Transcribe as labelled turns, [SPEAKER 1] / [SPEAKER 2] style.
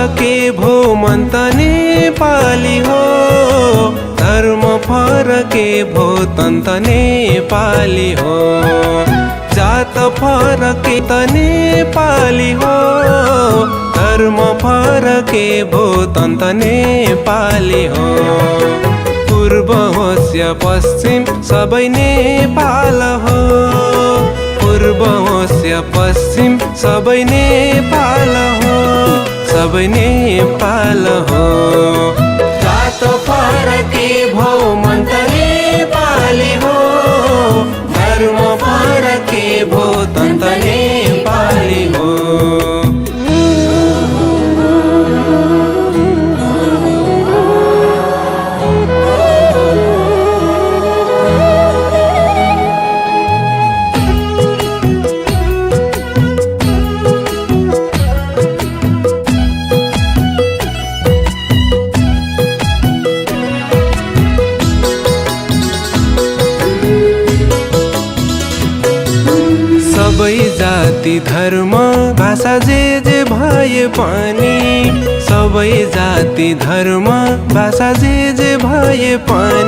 [SPEAKER 1] फरके भो मन त नेपाली हो, धर्म फरके भो तन त नेपाली हो। जात फरके त नेपाली हो, धर्म फरके भो तन त नेपाली हो। पूर्व होस् या पश्चिम सबै नेपाल हो, पूर्व होस् या पश्चिम सबै नेपाल हो, सबै नेपाल हो। जात फरके भो मन त नेपाली हो, धर्म फरके भो तन त नेपाली हो। सबै जाति धर्म भाषा जे भए पनि, सबै जाति धर्म भाषा जे भए पनि